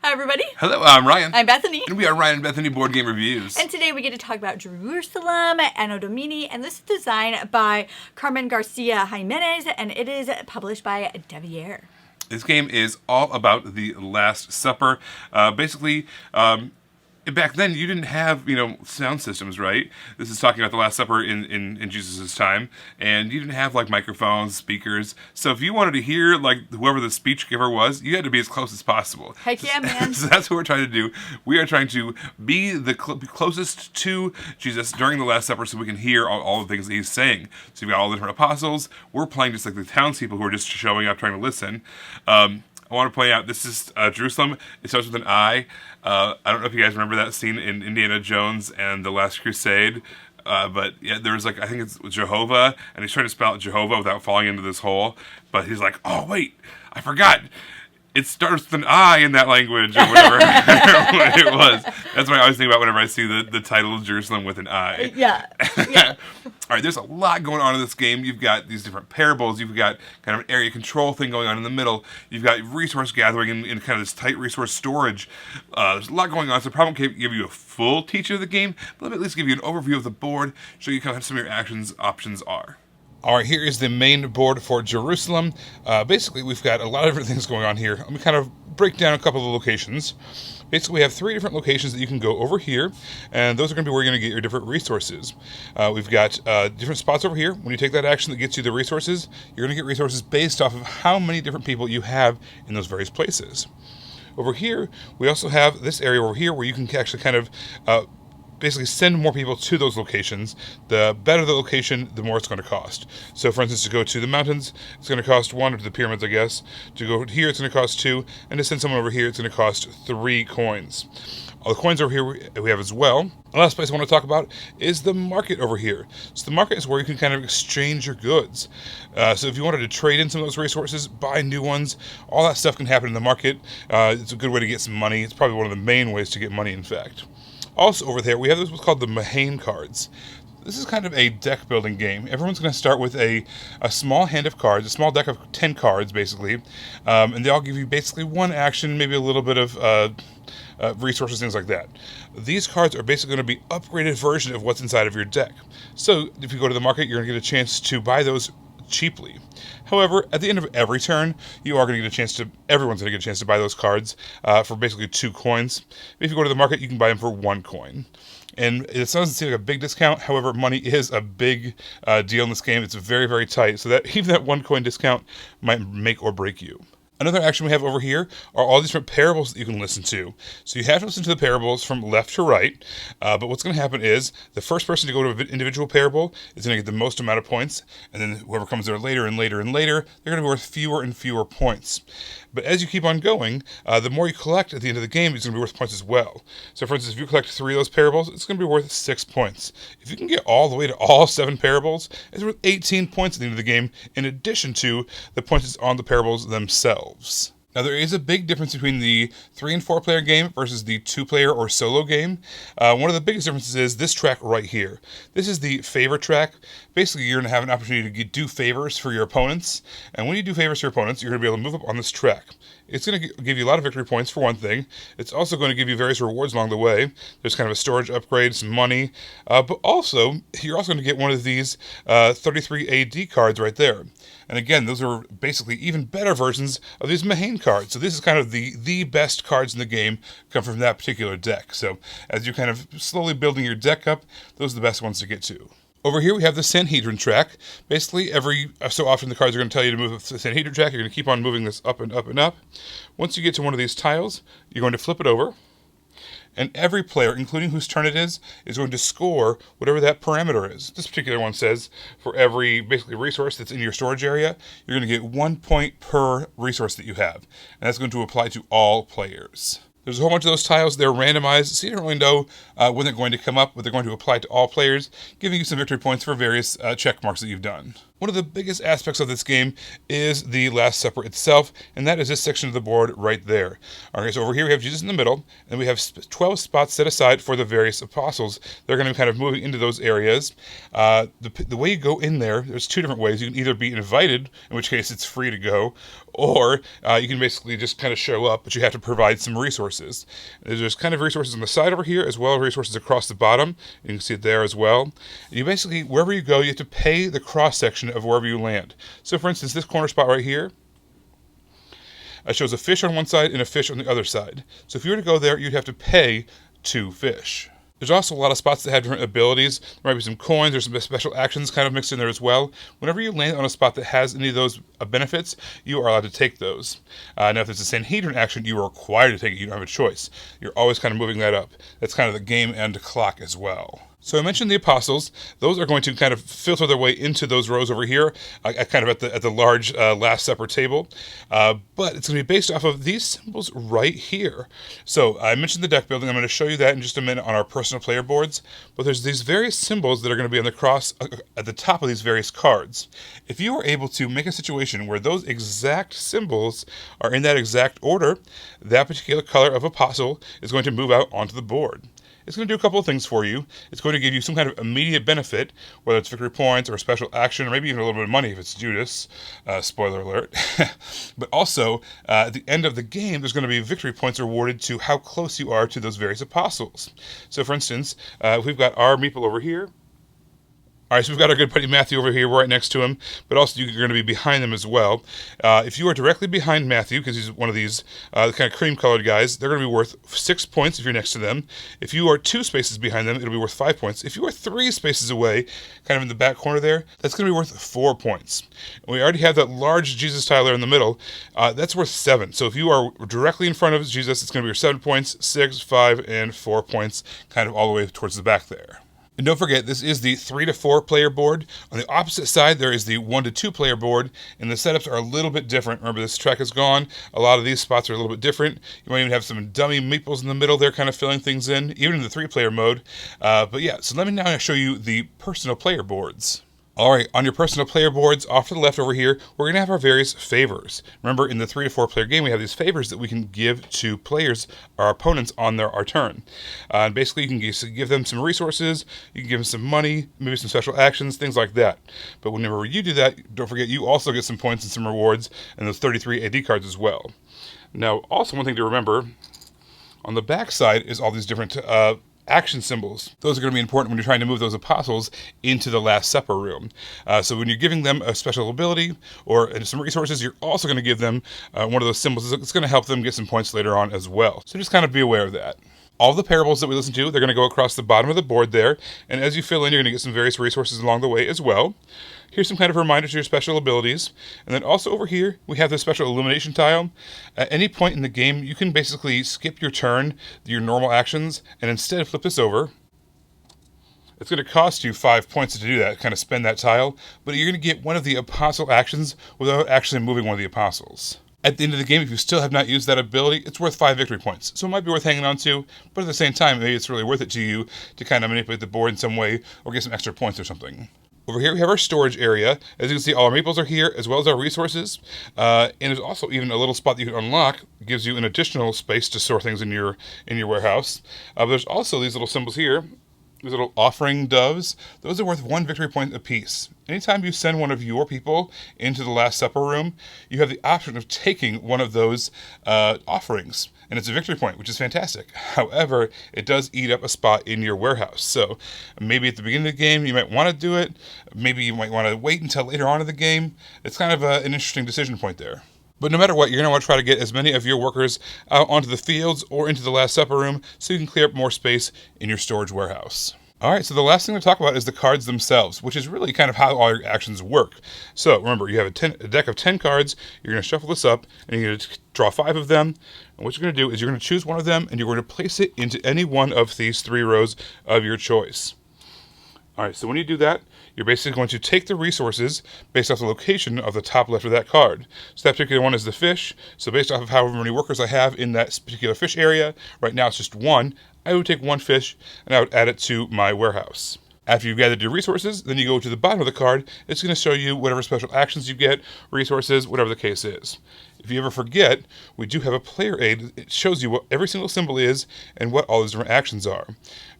Hi, everybody. Hello, I'm Ryan. I'm Bethany. And we are Ryan and Bethany Board Game Reviews. And today we get to talk about Jerusalem, Anno Domini, and this is designed by Carmen Garcia Jimenez, and it is published by Devir. This game is all about the Last Supper. Back then, you didn't have, sound systems, right? This is talking about the Last Supper in Jesus' time. And you didn't have, microphones, speakers. So if you wanted to hear, whoever the speech giver was, you had to be as close as possible. Heck yeah, man. So that's what we're trying to do. We are trying to be the closest to Jesus during the Last Supper so we can hear all the things that he's saying. So you've got all the different apostles. We're playing just like the townspeople who are just showing up, trying to listen. I want to point out, this is Jerusalem. It starts with an I. I don't know if you guys remember that scene in Indiana Jones and The Last Crusade. But yeah, there was I think it's Jehovah, and he's trying to spell out Jehovah without falling into this hole. But he's like, oh, wait, I forgot. It starts with an I in that language, or whatever it was. That's what I always think about whenever I see the title of Jerusalem with an I. Yeah. All right, there's a lot going on in this game. You've got these different parables. You've got kind of an area control thing going on in the middle. You've got resource gathering and kind of this tight resource storage. There's a lot going on, so I probably can't give you a full teach of the game, but let me at least give you an overview of the board, show you kind of some of your options are. All right, here is the main board for Jerusalem. Basically, we've got a lot of different things going on here. Let me kind of break down a couple of the locations. Basically, we have 3 different locations that you can go over here, and those are going to be where you're going to get your different resources. We've got different spots over here. When you take that action that gets you the resources, you're going to get resources based off of how many different people you have in those various places. Over here, we also have this area over here where you can actually kind of basically send more people to those locations. The better the location, the more it's going to cost. So for instance, to go to the mountains, it's going to cost 1, or to the pyramids, I guess. To go here, it's going to cost 2, and to send someone over here, it's going to cost 3 coins. All the coins over here we have as well. The last place I want to talk about is the market over here. So the market is where you can kind of exchange your goods. So if you wanted to trade in some of those resources, buy new ones, all that stuff can happen in the market. It's a good way to get some money. It's probably one of the main ways to get money, in fact. Also over there, we have what's called the Mahane cards. This is kind of a deck building game. Everyone's going to start with a small hand of cards, a small deck of 10 cards, basically. And they all give you basically one action, maybe a little bit of resources, things like that. These cards are basically going to be upgraded version of what's inside of your deck. So if you go to the market, you're going to get a chance to buy those cheaply. However, at the end of every turn, everyone's going to get a chance to buy those cards for basically 2 coins. If you go to the market, you can buy them for 1 coin. And it doesn't seem like a big discount. However, money is a big deal in this game. It's very, very tight. So that even that 1 coin discount might make or break you. Another action we have over here are all these different parables that you can listen to. So you have to listen to the parables from left to right, but what's going to happen is the first person to go to an individual parable is going to get the most amount of points, and then whoever comes there later and later and later, they're going to be worth fewer and fewer points. But as you keep on going, the more you collect at the end of the game, it's going to be worth points as well. So for instance, if you collect 3 of those parables, it's going to be worth 6 points. If you can get all the way to all 7 parables, it's worth 18 points at the end of the game, in addition to the points on the parables themselves. Now, there is a big difference between the 3 and 4 player game versus the 2-player or solo game. One of the biggest differences is this track right here. This is the favor track. Basically, you're going to have an opportunity to do favors for your opponents. And when you do favors for your opponents, you're going to be able to move up on this track. It's going to give you a lot of victory points, for one thing. It's also going to give you various rewards along the way. There's kind of a storage upgrade, some money. But also, you're also going to get one of these 33 AD cards right there. And again, those are basically even better versions of these Mahane cards. So this is kind of the best cards in the game come from that particular deck. So as you're kind of slowly building your deck up, those are the best ones to get to. Over here we have the Sanhedrin track. Basically, every so often the cards are going to tell you to move up the Sanhedrin track. You're going to keep on moving this up and up and up. Once you get to one of these tiles, you're going to flip it over. And every player, including whose turn it is going to score whatever that parameter is. This particular one says for every basically resource that's in your storage area, you're going to get 1 point per resource that you have. And that's going to apply to all players. There's a whole bunch of those tiles. They're randomized, so you don't really know when they're going to come up, but they're going to apply to all players, giving you some victory points for various check marks that you've done. One of the biggest aspects of this game is the Last Supper itself, and that is this section of the board right there. Alright, so over here we have Jesus in the middle, and we have 12 spots set aside for the various apostles. They're going to be kind of moving into those areas. The way you go in there's two different ways. You can either be invited, in which case it's free to go, or you can basically just kind of show up, but you have to provide some resources. There's kind of resources on the side over here, as well as resources across the bottom. You can see it there as well. You basically, wherever you go, you have to pay the cross-section of wherever you land. So for instance, this corner spot right here shows a fish on one side and a fish on the other side. So if you were to go there, you'd have to pay 2 fish. There's also a lot of spots that have different abilities. There might be some coins or some special actions kind of mixed in there as well. Whenever you land on a spot that has any of those benefits, you are allowed to take those. Now, if there's a Sanhedrin action, you are required to take it. You don't have a choice. You're always kind of moving that up. That's kind of the game end clock as well. So I mentioned the apostles. Those are going to kind of filter their way into those rows over here, kind of at the large Last Supper table. But it's going to be based off of these symbols right here. So I mentioned the deck building. I'm going to show you that in just a minute on our personal player boards. But there's these various symbols that are going to be on the cross at the top of these various cards. If you are able to make a situation where those exact symbols are in that exact order, that particular color of apostle is going to move out onto the board. It's going to do a couple of things for you. It's going to give you some kind of immediate benefit, whether it's victory points or a special action, or maybe even a little bit of money if it's Judas. Spoiler alert. But also, at the end of the game, there's going to be victory points awarded to how close you are to those various apostles. So for instance, we've got our meeple over here. All right, so we've got our good buddy Matthew over here. We're right next to him, but also you're going to be behind them as well. If you are directly behind Matthew, because he's one of these kind of cream-colored guys, they're going to be worth 6 points if you're next to them. If you are 2 spaces behind them, it'll be worth 5 points. If you are 3 spaces away, kind of in the back corner there, that's going to be worth 4 points. And we already have that large Jesus tile there in the middle. That's worth 7. So if you are directly in front of Jesus, it's going to be your 7 points, 6, 5, and 4 points, kind of all the way towards the back there. And don't forget, this is the 3 to 4 player board. On the opposite side, there is the 1 to 2 player board, and the setups are a little bit different. Remember, this track is gone. A lot of these spots are a little bit different. You might even have some dummy meeples in the middle there, kind of filling things in, even in the 3-player mode. But yeah, so let me now show you the personal player boards. All right, on your personal player boards, off to the left over here, we're going to have our various favors. Remember, in the 3 to 4 player game, we have these favors that we can give to players, our opponents, on our turn. And basically, you can give them some resources, you can give them some money, maybe some special actions, things like that. But whenever you do that, don't forget you also get some points and some rewards, and those 33 AD cards as well. Now, also one thing to remember, on the back side is all these different action symbols. Those are going to be important when you're trying to move those apostles into the Last Supper room. So when you're giving them a special ability or some resources, you're also going to give them one of those symbols. It's going to help them get some points later on as well. So just kind of be aware of that. All the parables that we listen to, they're going to go across the bottom of the board there, and as you fill in, you're going to get some various resources along the way as well. Here's some kind of reminders to your special abilities, and then also over here, we have this special illumination tile. At any point in the game, you can basically skip your turn, your normal actions, and instead flip this over. It's going to cost you 5 points to do that, kind of spend that tile, but you're going to get one of the apostle actions without actually moving one of the apostles. At the end of the game, if you still have not used that ability, it's worth 5 victory points. So it might be worth hanging on to, but at the same time, maybe it's really worth it to you to kind of manipulate the board in some way or get some extra points or something. Over here, we have our storage area. As you can see, all our meeples are here, as well as our resources. And there's also even a little spot that you can unlock. It gives you an additional space to store things in your warehouse. But there's also these little symbols here. These little offering doves, those are worth 1 victory point apiece. Anytime you send one of your people into the Last Supper room, you have the option of taking one of those offerings, and it's a victory point, which is fantastic. However, it does eat up a spot in your warehouse. So maybe at the beginning of the game, you might want to do it. Maybe you might want to wait until later on in the game. It's kind of an interesting decision point there. But no matter what, you're going to want to try to get as many of your workers out onto the fields or into the Last Supper room so you can clear up more space in your storage warehouse. All right, so the last thing to talk about is the cards themselves, which is really kind of how all your actions work. So remember, you have a deck of 10 cards. You're going to shuffle this up, and you're going to draw 5 of them. And what you're going to do is you're going to choose one of them, and you're going to place it into any one of these 3 rows of your choice. All right, so when you do that, you're basically going to take the resources based off the location of the top left of that card. So that particular one is the fish. So based off of however many workers I have in that particular fish area, right now it's just 1, I would take 1 fish and I would add it to my warehouse. After you've gathered your resources, then you go to the bottom of the card. It's going to show you whatever special actions you get, resources, whatever the case is. If you ever forget, we do have a player aid. It shows you what every single symbol is and what all those different actions are.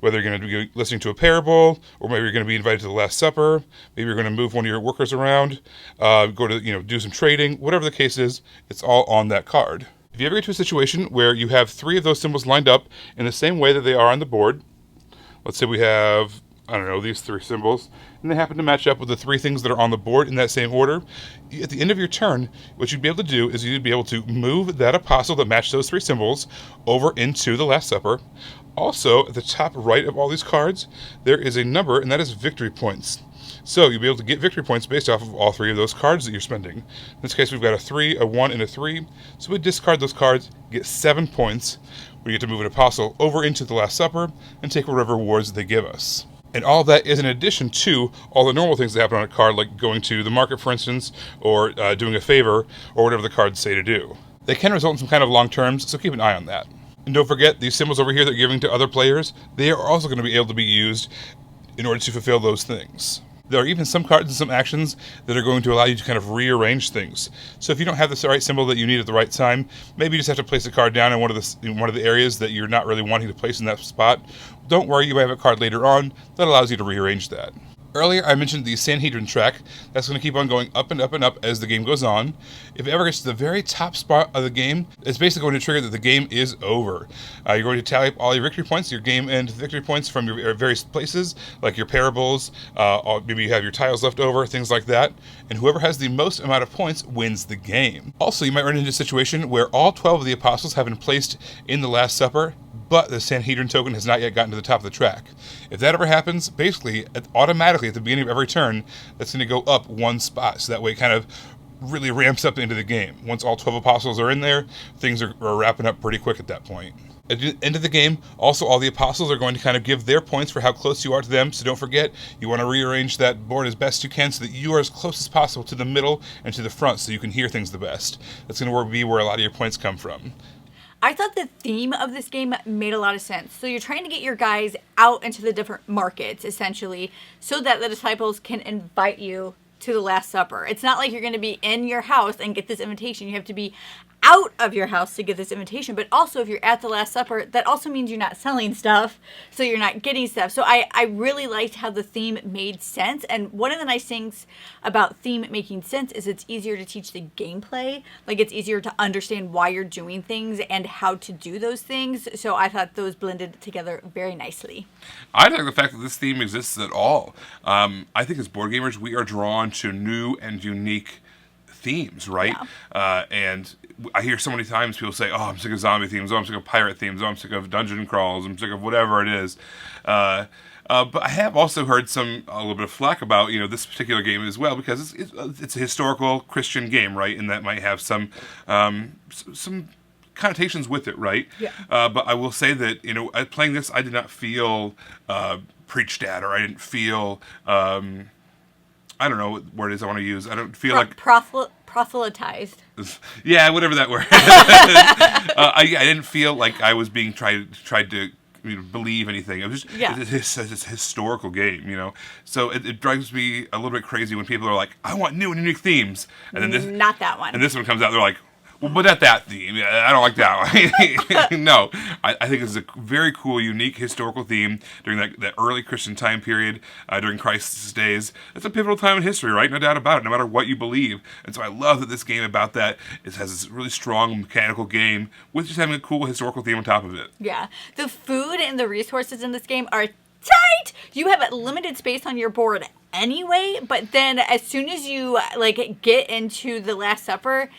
Whether you're going to be listening to a parable, or maybe you're going to be invited to the Last Supper, maybe you're going to move one of your workers around, go to do some trading, whatever the case is, it's all on that card. If you ever get to a situation where you have 3 of those symbols lined up in the same way that they are on the board, let's say we have, I don't know, these 3 symbols, and they happen to match up with the 3 things that are on the board in that same order. At the end of your turn, what you'd be able to do is you'd be able to move that apostle that matched those 3 symbols over into the Last Supper. Also, at the top right of all these cards, there is a number, and that is victory points. So you'll be able to get victory points based off of all 3 of those cards that you're spending. In this case, we've got a 3, a 1, and a 3. So we discard those cards, get 7 points. We get to move an apostle over into the Last Supper and take whatever rewards they give us. And all of that is in addition to all the normal things that happen on a card, like going to the market, for instance, or doing a favor, or whatever the cards say to do. They can result in some kind of long terms, so keep an eye on that. And don't forget, these symbols over here that you're giving to other players, they are also going to be able to be used in order to fulfill those things. There are even some cards and some actions that are going to allow you to kind of rearrange things. So if you don't have the right symbol that you need at the right time, maybe you just have to place a card down in one of the areas that you're not really wanting to place in that spot. Don't worry, you might have a card later on that allows you to rearrange that. Earlier, I mentioned the Sanhedrin track. That's going to keep on going up and up and up as the game goes on. If it ever gets to the very top spot of the game, it's basically going to trigger that the game is over. You're going to tally up all your victory points, your game end victory points from your various places, like your parables, maybe you have your tiles left over, things like that. And whoever has the most amount of points wins the game. Also, you might run into a situation where all 12 of the apostles have been placed in the Last Supper, but the Sanhedrin token has not yet gotten to the top of the track. If that ever happens, basically, automatically at the beginning of every turn, that's going to go up 1 spot. So that way it kind of really ramps up into the game. Once all 12 apostles are in there, things are wrapping up pretty quick at that point. At the end of the game, also all the apostles are going to kind of give their points for how close you are to them. So don't forget, you want to rearrange that board as best you can so that you are as close as possible to the middle and to the front so you can hear things the best. That's going to be where a lot of your points come from. I thought the theme of this game made a lot of sense. So you're trying to get your guys out into the different markets, essentially, so that the disciples can invite you to the Last Supper. It's not like you're going to be in your house and get this invitation. You have to be out of your house to get this invitation. But also, if you're at the Last Supper, that also means you're not selling stuff, so you're not getting stuff. So I really liked how the theme made sense. And one of the nice things about theme making sense is it's easier to teach the gameplay. Like, it's easier to understand why you're doing things and how to do those things. So I thought those blended together very nicely. I like the fact that this theme exists at all. I think as board gamers, we are drawn to new and unique themes, right? Yeah. And I hear so many times people say, oh, I'm sick of zombie themes, oh, I'm sick of pirate themes, oh, I'm sick of dungeon crawls, I'm sick of whatever it is. But I have also heard a little bit of flack about, this particular game as well, because it's a historical Christian game, right? And that might have some connotations with it, right? Yeah. But I will say that, playing this, I did not feel preached at, or I didn't feel... I don't know what word it is I want to use. I don't feel like... Proselytized. Yeah, whatever that word is. I didn't feel like I was being tried to believe anything. It was just it's a historical game, So it drives me a little bit crazy when people are like, I want new and unique themes. And then Not that one. And this one comes out, they're like, well, but not that theme. I don't like that one. No, I think it's a very cool, unique historical theme during that early Christian time period, during Christ's days. It's a pivotal time in history, right? No doubt about it, no matter what you believe. And so I love that this game about that has this really strong mechanical game with just having a cool historical theme on top of it. Yeah. The food and the resources in this game are tight! You have a limited space on your board anyway, but then as soon as you get into the Last Supper...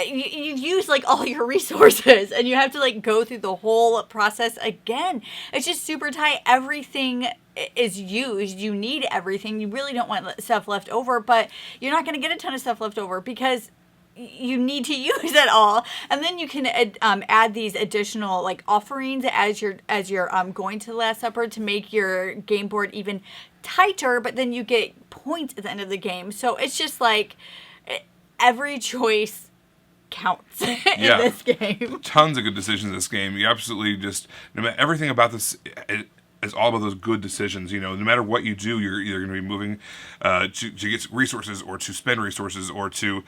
You've used all your resources and you have to go through the whole process again. It's just super tight. Everything is used. You need everything. You really don't want stuff left over, but you're not going to get a ton of stuff left over because you need to use it all. And then you can add these additional offerings as you're going to the Last Supper to make your game board even tighter, but then you get points at the end of the game. So it's just every choice counts in this game. Tons of good decisions in this game. You absolutely no matter everything about this, is all about those good decisions. You know, no matter what you do, you're either going to be moving to get resources, or to spend resources, or to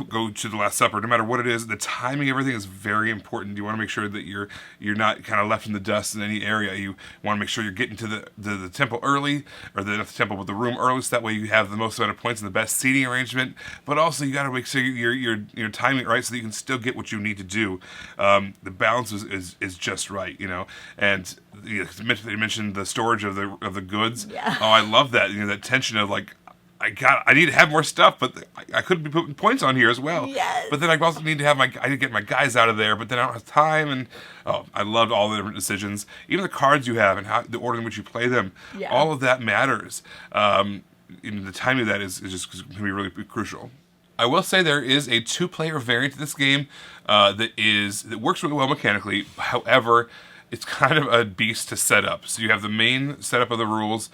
go to the Last Supper. No matter what it is, the timing, everything is very important. You want to make sure that you're not kind of left in the dust in any area. You want to make sure you're getting to the temple early, or not the temple, but the room early, so that way you have the most amount of points and the best seating arrangement. But also, you got to make sure you're timing it right so that you can still get what you need to do. The balance is just right, you know. And they mentioned the storage of the goods. Yeah. Oh, I love that. You know, that tension of like, I need to have more stuff, but I could be putting points on here as well. Yes. But then I also need to have I need to get my guys out of there, but then I don't have time. And I loved all the different decisions, even the cards you have and how the order in which you play them. Yeah. All of that matters. The timing of that is just going to be really crucial. I will say there is a 2-player variant of this game that works really well mechanically. However, it's kind of a beast to set up. So you have the main setup of the rules,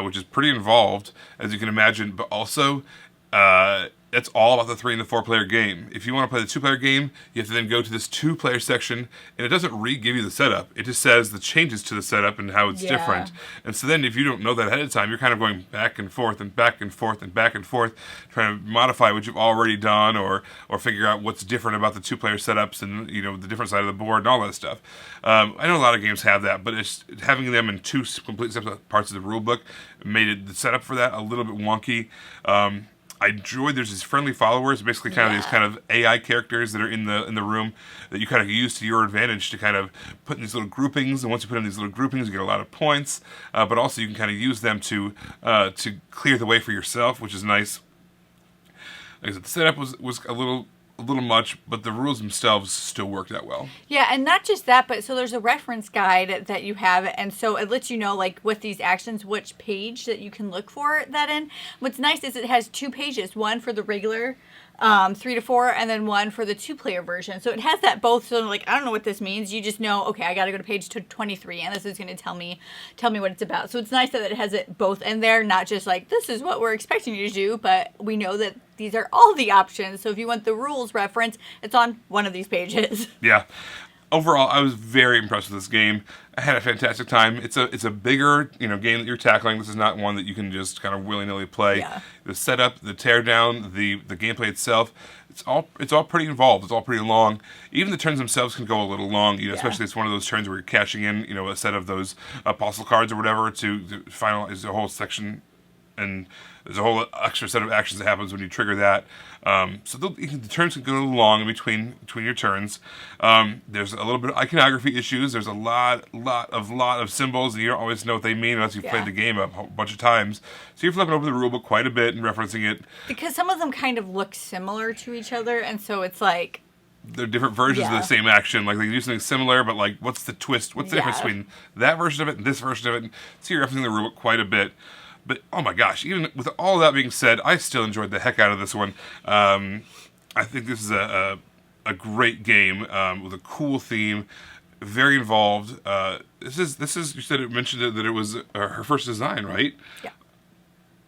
which is pretty involved, as you can imagine, but also it's all about the 3 and the 4-player game. If you want to play the 2-player game, you have to then go to this 2-player section, and it doesn't re-give you the setup. It just says the changes to the setup and how it's different. And so then if you don't know that ahead of time, you're kind of going back and forth and back and forth and back and forth, trying to modify what you've already done, or figure out what's different about the 2-player setups and, you know, the different side of the board and all that stuff. I know a lot of games have that, but it's having them in 2 complete separate parts of the rule book made the setup for that a little bit wonky. I enjoyed there's these friendly followers, basically kind of these kind of AI characters that are in the room that you kind of use to your advantage to kind of put in these little groupings. And once you put in these little groupings, you get a lot of points. But also you can kind of use them to clear the way for yourself, which is nice. Like I said, the setup was a little much, but the rules themselves still worked out well. Yeah, and not just that, but so there's a reference guide that you have, and so it lets you know, like, with these actions, which page that you can look for that in. What's nice is it has 2 pages, one for the regular 3 to 4, and then one for the 2-player version. So it has that both. So like, I don't know what this means. You just know, okay, I got to go to page 23, and this is going to tell me what it's about. So it's nice that it has it both in there, not just like, this is what we're expecting you to do, but we know that these are all the options. So if you want the rules reference, it's on one of these pages. Yeah. Overall, I was very impressed with this game. I had a fantastic time. It's a bigger, you know, game that you're tackling. This is not one that you can just kind of willy-nilly play. Yeah. The setup, the teardown, the gameplay itself, it's all pretty involved. It's all pretty long. Even the turns themselves can go a little long. You know, especially it's one of those turns where you're cashing in, you know, a set of those apostle cards or whatever to finalize a whole section. And there's a whole extra set of actions that happens when you trigger that. So the turns can go a little long in between your turns. There's a little bit of iconography issues. There's a lot of symbols, and you don't always know what they mean unless you've played the game a whole bunch of times. So you're flipping over the rulebook quite a bit and referencing it. Because some of them kind of look similar to each other, and so it's like... They're different versions of the same action. Like, they do something similar, but like, what's the twist? What's the difference between that version of it and this version of it? So you're referencing the rulebook quite a bit. But, oh my gosh, even with all that being said, I still enjoyed the heck out of this one. I think this is a great game with a cool theme, very involved. This is you said it mentioned that it was her first design, right? Yeah.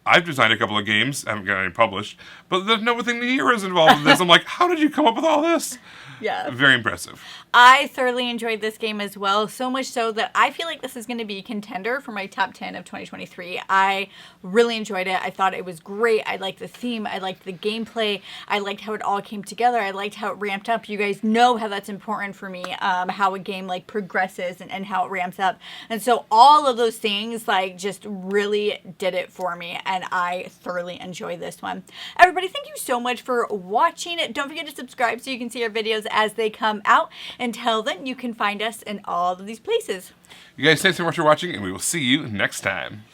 I've designed a couple of games. I haven't got any published. But there's nothing here is involved in this. I'm like, how did you come up with all this? Yeah. Very impressive. I thoroughly enjoyed this game as well, so much so that I feel like this is going to be a contender for my top 10 of 2023. I really enjoyed it. I thought it was great. I liked the theme. I liked the gameplay. I liked how it all came together. I liked how it ramped up. You guys know how that's important for me, how a game like progresses and how it ramps up. And so all of those things like just really did it for me, and I thoroughly enjoyed this one. Everybody, thank you so much for watching. Don't forget to subscribe so you can see our videos as they come out. Until then, you can find us in all of these places. You guys, thanks so much for watching, and we will see you next time.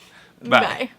Bye. Bye.